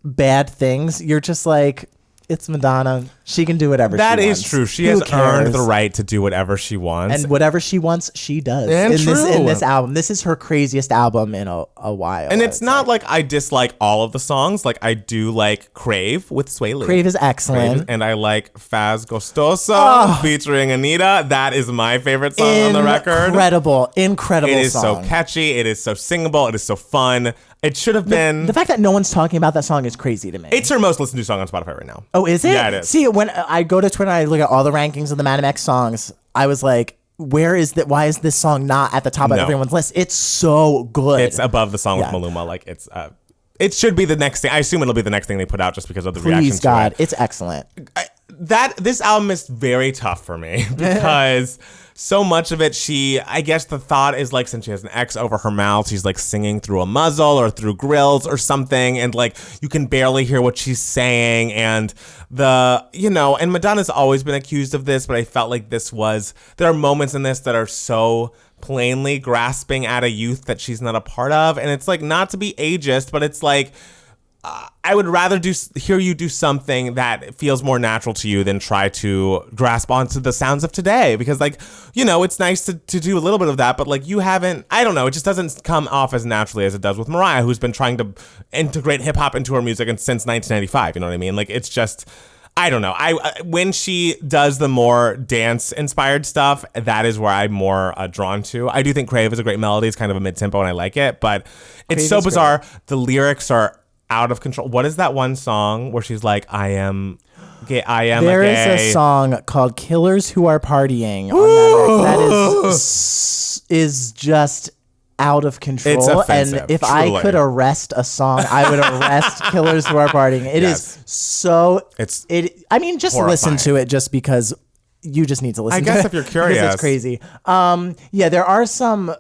bad things, you're just like, it's Madonna. She can do whatever she wants. That is true. She has earned the right to do whatever she wants. And whatever she wants, she does. And in this album. This is her craziest album in a while. And it's not like I dislike all of the songs. Like, I do like Crave with Sway Lee. Crave is excellent. And I like Faz Gostoso featuring Anita. That is my favorite song on the record. Incredible It is song. so catchy. It is so singable. It is so fun. It should have been. The fact that no one's talking about that song is crazy to me. It's her most listened to song on Spotify right now. Oh, is it? Yeah, it is. See, when I go to Twitter and I look at all the rankings of the Madam X songs, I was like, why is this song not at the top of everyone's list? It's so good. It's above the song with Maluma. Like, it's it should be the next thing. I assume it'll be the next thing they put out just because of the reaction to God, it. It's excellent. This album is very tough for me because so much of it, I guess the thought is like, since she has an X over her mouth, she's like singing through a muzzle or through grills or something, and like you can barely hear what she's saying. And and Madonna's always been accused of this, but I felt like there are moments in this that are so plainly grasping at a youth that she's not a part of. And it's like, not to be ageist, but it's like, I would rather hear you do something that feels more natural to you than try to grasp onto the sounds of today. Because, like, it's nice to do a little bit of that, but like you haven't, I don't know, it just doesn't come off as naturally as it does with Mariah, who's been trying to integrate hip hop into her music since 1995. You know what I mean? Like, it's just, I don't know. When she does the more dance inspired stuff, that is where I'm more drawn to. I do think Crave is a great melody. It's kind of a mid tempo and I like it, but it's so bizarre. Great. The lyrics are out of control. What is that one song where she's like, I am gay? There is a song called Killers Who Are Partying. That is just out of control. It's offensive, and if truly. I could arrest a song, I would arrest Killers Who Are Partying. It is so. I mean, just horrifying. Listen to it just because you just need to listen to it. I guess if you're curious. It's crazy. There are some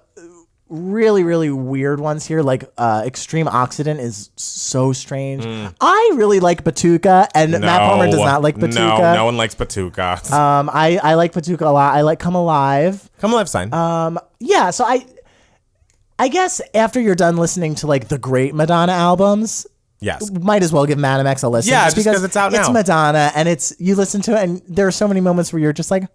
really, really weird ones here. Like Extreme Oxidant is so strange. I really like Batuka, and Matt Palmer does not like Batuka. No one likes Batuka. I like Batuka a lot. I like Come Alive. Come Alive's fine. So I guess after you're done listening to like the great Madonna albums, yes, might as well give Madam X a listen. Yeah, just because it's out now. It's Madonna, and you listen to it, and there are so many moments where you're just like,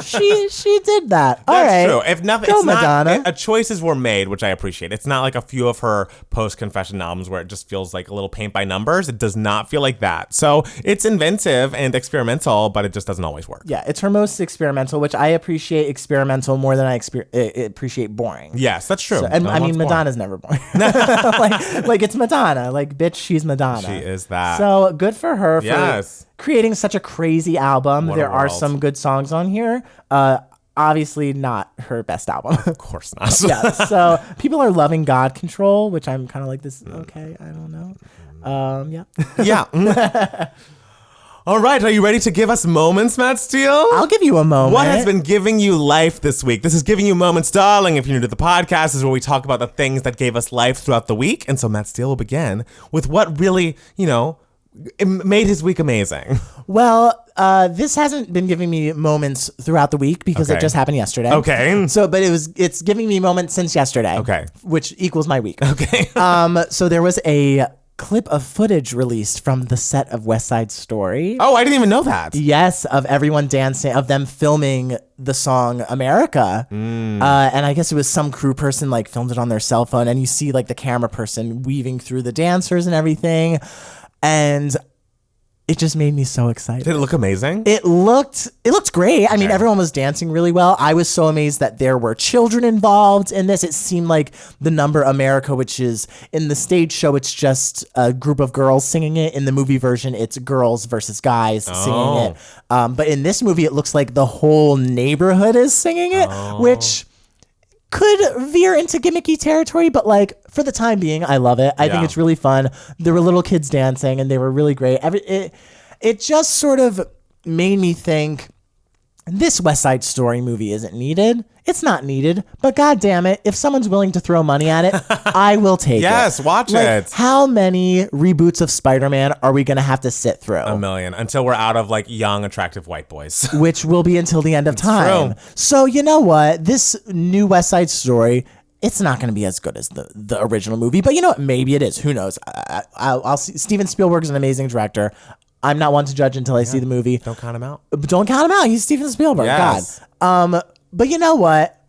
she did that. All right, true. If nothing, go it's Madonna. Choices were made, which I appreciate. It's not like a few of her post-confession albums where it just feels like a little paint by numbers. It does not feel like that. So it's inventive and experimental, but it just doesn't always work. Yeah, it's her most experimental, which I appreciate experimental more than I appreciate boring. Yes, that's true. So, and I mean, Madonna's never boring. like it's Madonna. Like, bitch, she's Madonna. She is that. So good for her for creating such a crazy album. There are some good songs on here. Obviously not her best album. Of course not. So people are loving God Control, which I'm kind of like, this, okay, I don't know. Yeah. All right, are you ready to give us moments, Matt Steele? I'll give you a moment. What has been giving you life this week? This is Giving You Moments, darling. If you're new to the podcast, this is where we talk about the things that gave us life throughout the week. And so Matt Steele will begin with what really, it made his week amazing. Well, this hasn't been giving me moments throughout the week because it just happened yesterday. Okay. So, but it's giving me moments since yesterday. Okay. Which equals my week. Okay. So there was a clip of footage released from the set of West Side Story. Oh, I didn't even know that. Yes, of everyone dancing, of them filming the song America. And I guess it was some crew person like filmed it on their cell phone, and you see like the camera person weaving through the dancers and everything. And it just made me so excited. Did it look amazing? It looked great. I mean, everyone was dancing really well. I was so amazed that there were children involved in this. It seemed like the number America, which is in the stage show, it's just a group of girls singing it. In the movie version, it's girls versus guys singing it. But in this movie, it looks like the whole neighborhood is singing it, which could veer into gimmicky territory, but like for the time being, I love it. I think it's really fun. There were little kids dancing and they were really great. It just sort of made me think this West Side Story movie isn't needed. It's not needed, but God damn it, if someone's willing to throw money at it, I will take it. Yes, watch it. How many reboots of Spider-Man are we going to have to sit through? A million, until we're out of like young, attractive white boys. Which will be until the end of time. True. So you know what? This new West Side Story, it's not going to be as good as the original movie, but you know what? Maybe it is. Who knows? I'll see. Steven Spielberg is an amazing director. I'm not one to judge until I see the movie. Don't count him out. Don't count him out. He's Steven Spielberg. Yes. God. But you know what?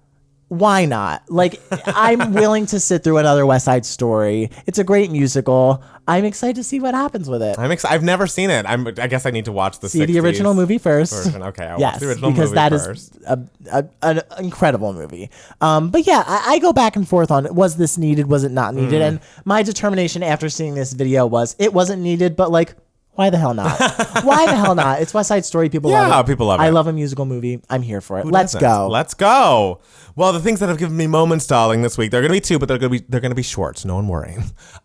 Why not? Like, I'm willing to sit through another West Side Story. It's a great musical. I'm excited to see what happens with it. I've never seen it. I guess I need to watch the 60s the original movie first. version. Okay, I'll watch the original because movie that first. is an incredible movie. But yeah, I go back and forth on, was this needed? Was it not needed? And my determination after seeing this video was, it wasn't needed, but like, why the hell not? Why the hell not? It's West Side Story. People love it. Yeah, people love it. I love a musical movie. I'm here for it. Let's go. Let's go. Well, the things that have given me moments, darling, this week, they're going to be two, but they're going to be short, so no one worry.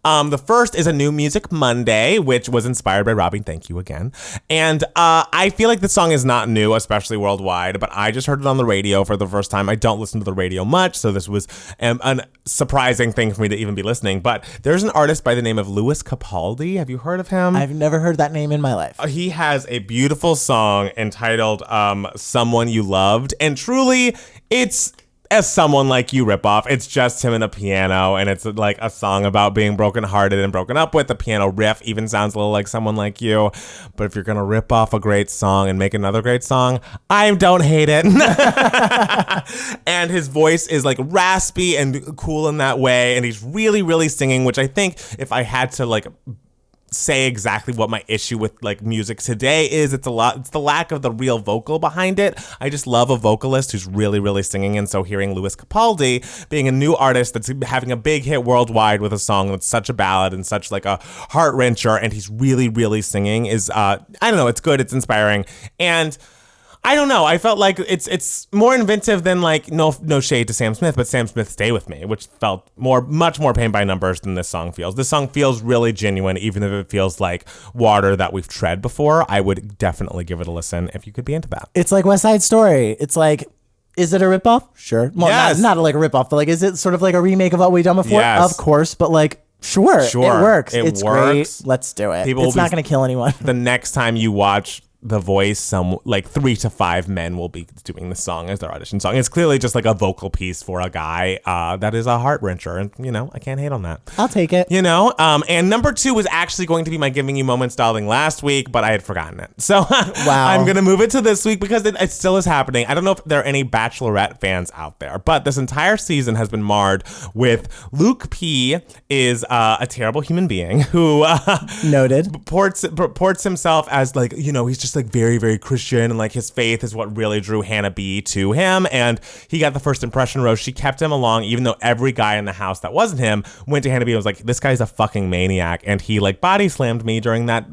The first is a New Music Monday, which was inspired by Robbie. Thank you again. And I feel like the song is not new, especially worldwide, but I just heard it on the radio for the first time. I don't listen to the radio much, so this was a surprising thing for me to even be listening. But there's an artist by the name of Lewis Capaldi. Have you heard of him? I've never heard that name in my life. He has a beautiful song entitled Someone You Loved, and truly, it's as Someone Like You ripoff. It's just him and a piano, and it's like a song about being brokenhearted and broken up with. The piano riff even sounds a little like Someone Like You. But if you're gonna rip off a great song and make another great song, I don't hate it. And his voice is like raspy and cool in that way, and he's really, really singing, which I think if I had to like say exactly what my issue with like music today is, it's the lack of the real vocal behind it. I just love a vocalist who's really, really singing, and so hearing Lewis Capaldi being a new artist that's having a big hit worldwide with a song that's such a ballad and such like a heart wrencher, and he's really, really singing is I don't know, it's good, it's inspiring, and I don't know. I felt like it's more inventive than like no shade to Sam Smith, but Sam Smith Stay With Me, which felt much more paint by numbers than this song feels. This song feels really genuine, even if it feels like water that we've tread before. I would definitely give it a listen if you could be into that. It's like West Side Story. It's like, is it a ripoff? Sure. Well, yes. not like a ripoff, but like, is it sort of like a remake of what we've done before? Yes. Of course, but like, sure. It works. It's works. great. Let's do it. People it's not going to kill anyone. The next time you watch The Voice, some like 3 to 5 men will be doing the song as their audition song. It's clearly just like a vocal piece for a guy that is a heart wrencher, and you know, I can't hate on that. I'll take it. You know, and number 2 was actually going to be my Giving You Moments, Darling last week, but I had forgotten it. So wow. I'm gonna move it to this week because it still is happening. I don't know if there are any Bachelorette fans out there, but this entire season has been marred with Luke P is a terrible human being who noted purports himself as like, you know, he's just like very, very Christian, and like his faith is what really drew Hannah B to him, and he got the first impression rose. She kept him along even though every guy in the house that wasn't him went to Hannah B and was like, this guy's a fucking maniac, and he like body slammed me during that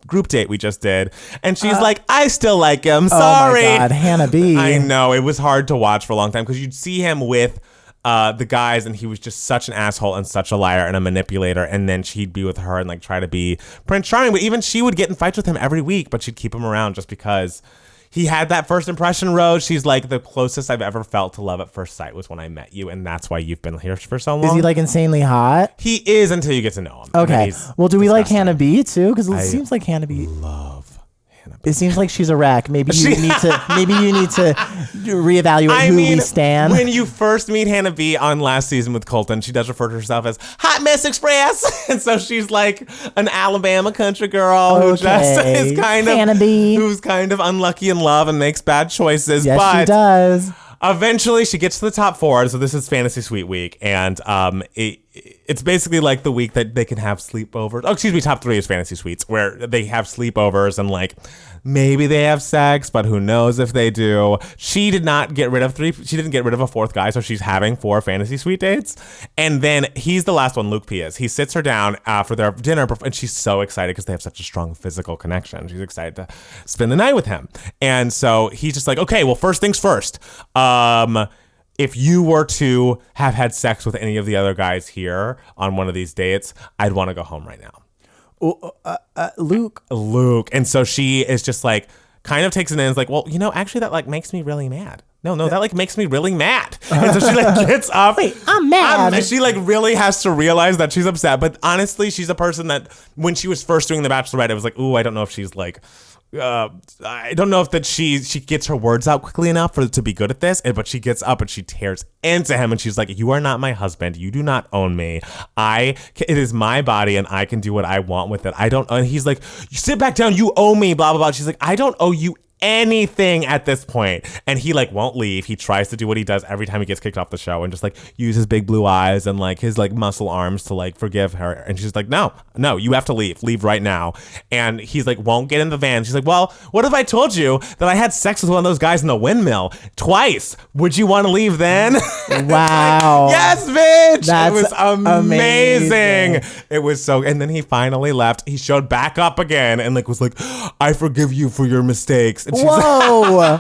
group date we just did, and she's like, I still like him, sorry. Oh my God, Hannah B. I know, it was hard to watch for a long time because you'd see him with the guys, and he was just such an asshole and such a liar and a manipulator, and then she'd be with her and like try to be Prince Charming, but even she would get in fights with him every week, but she'd keep him around just because he had that first impression rose. She's like, the closest I've ever felt to love at first sight was when I met you, and that's why you've been here for so long. Is he like insanely hot? He is, until you get to know him. Okay, well, do we like Hannah B too? Because it seems like Hannah B. It seems like she's a wreck. Maybe you need to reevaluate who we stand. When you first meet Hannah B on last season with Colton, she does refer to herself as Hot Mess Express. And so she's like an Alabama country girl who just is kind of Hannah B, who's kind of unlucky in love and makes bad choices. Yes, but she does. Eventually, she gets to the top 4. So this is Fantasy Suite Week, and it's basically like the week that they can have sleepovers. Oh, excuse me, top 3 is fantasy suites, where they have sleepovers and like maybe they have sex, but who knows if they do. She did not get rid of 3. She didn't get rid of a 4th guy, so she's having 4 fantasy suite dates. And then he's the last one, Luke P is. He sits her down for their dinner, and she's so excited because they have such a strong physical connection. She's excited to spend the night with him. And so he's just like, okay, well, first things first. If you were to have had sex with any of the other guys here on one of these dates, I'd want to go home right now. Luke. And so she is just like, kind of takes it in and is like, well, actually that like makes me really mad. No, that like makes me really mad. And so she like gets up. Wait, I'm mad. And she like really has to realize that she's upset. But honestly, she's a person that when she was first doing The Bachelorette, it was like, ooh, I don't know if she's like, I don't know if that she gets her words out quickly enough to be good at this, but she gets up and she tears into him and she's like, you are not my husband. You do not own me. It is my body and I can do what I want with it. And he's like, you sit back down. You owe me, blah, blah, blah. She's like, I don't owe you anything at this point. And he like won't leave. He tries to do what he does every time he gets kicked off the show and just like use his big blue eyes and like his like muscle arms to like forgive her. And she's like, no, you have to leave right now. And he's like, won't get in the van. She's like, well, what if I told you that I had sex with one of those guys in the windmill twice? Would you want to leave then? Wow. Yes, bitch. That's it was amazing. It was so, and then he finally left. He showed back up again and like was like, I forgive you for your mistakes. And Whoa.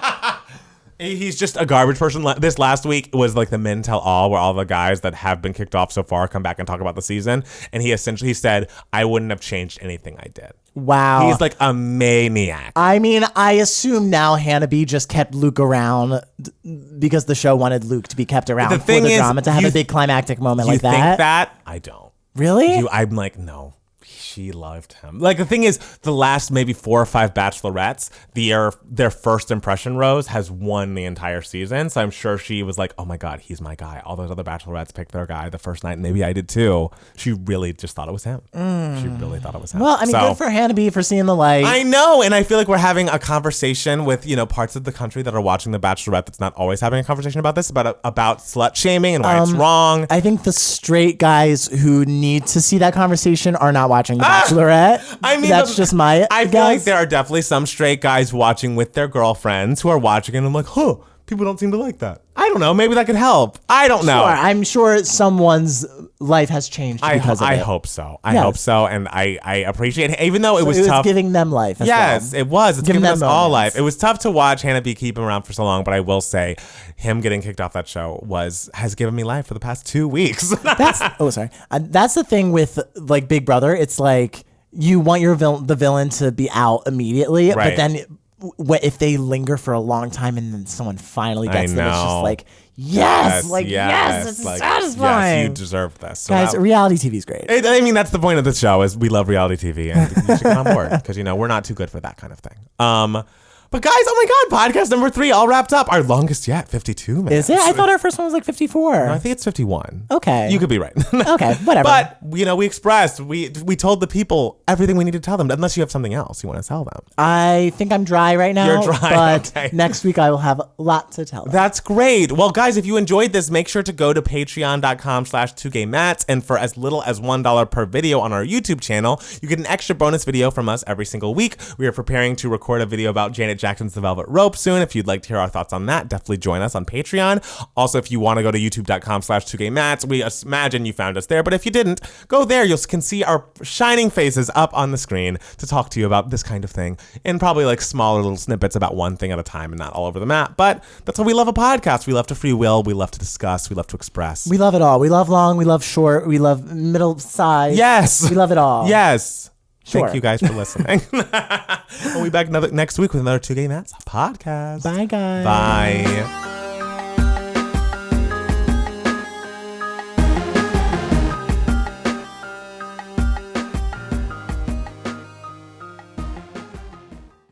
He's just a garbage person. This last week was like the Men Tell All, where all the guys that have been kicked off so far come back and talk about the season. And he essentially said, I wouldn't have changed anything I did. Wow. He's like a maniac. I mean, I assume now Hannah B just kept Luke around because the show wanted Luke to be kept around for the drama, to have a big climactic moment like that. You think that? I don't. Really? I'm like, no. She loved him. Like the thing is, the last maybe 4 or 5 Bachelorettes, their first impression rose has won the entire season. So I'm sure she was like, oh my God, he's my guy. All those other Bachelorettes picked their guy the first night, and maybe I did too. She really just thought it was him. She really thought it was him. Well, I mean, good for Hannah B for seeing the light. I know, and I feel like we're having a conversation with parts of the country that are watching The Bachelorette that's not always having a conversation about this, about slut shaming and why it's wrong. I think the straight guys who need to see that conversation are not watching The Bachelorette. I mean, that's just my I feel like there are definitely some straight guys watching with their girlfriends who are watching it and I'm like, people don't seem to like that. I don't know. Maybe that could help. I don't know. Sure. I'm sure someone's life has changed because of it. I hope so. I hope so. And I appreciate it. Even though it was tough. Giving them life as yes, well. It was. It's giving us all life. moments. It was tough to watch Hannah B keep him around for so long, but I will say him getting kicked off that show has given me life for the past 2 weeks. That's the thing with like Big Brother. It's like you want the villain to be out immediately, right. but then if they linger for a long time and then someone finally gets them, it's just like, yes, it's like, satisfying. Yes, you deserve this. So guys, reality TV is great. I mean, that's the point of the show is we love reality TV and you should get on board because, we're not too good for that kind of thing. But guys, oh my God, podcast number 3 all wrapped up. Our longest yet, 52 minutes. Is it? I thought our first one was like 54. No, I think it's 51. Okay. You could be right. Okay, whatever. But, we expressed, we told the people everything we need to tell them, unless you have something else you want to tell them. I think I'm dry right now. You're dry, but okay. Next week I will have a lot to tell them. That's great. Well, guys, if you enjoyed this, make sure to go to patreon.com/2gaymats. And for as little as $1 per video on our YouTube channel, you get an extra bonus video from us every single week. We are preparing to record a video about Janet Jackson's The Velvet Rope soon. If you'd like to hear our thoughts on that, definitely join us on Patreon. Also, if you want to go to youtube.com/2gaymats, we imagine you found us there. But if you didn't, go there. You can see our shining faces up on the screen to talk to you about this kind of thing in probably like smaller little snippets about one thing at a time and not all over the map. But that's why we love a podcast. We love to free will. We love to discuss. We love to express. We love it all. We love long. We love short. We love middle size. Yes. We love it all. Yes. Sure. Thank you guys for listening. We'll be back next week with another 2 Gay Mats podcast. Bye, guys. Bye.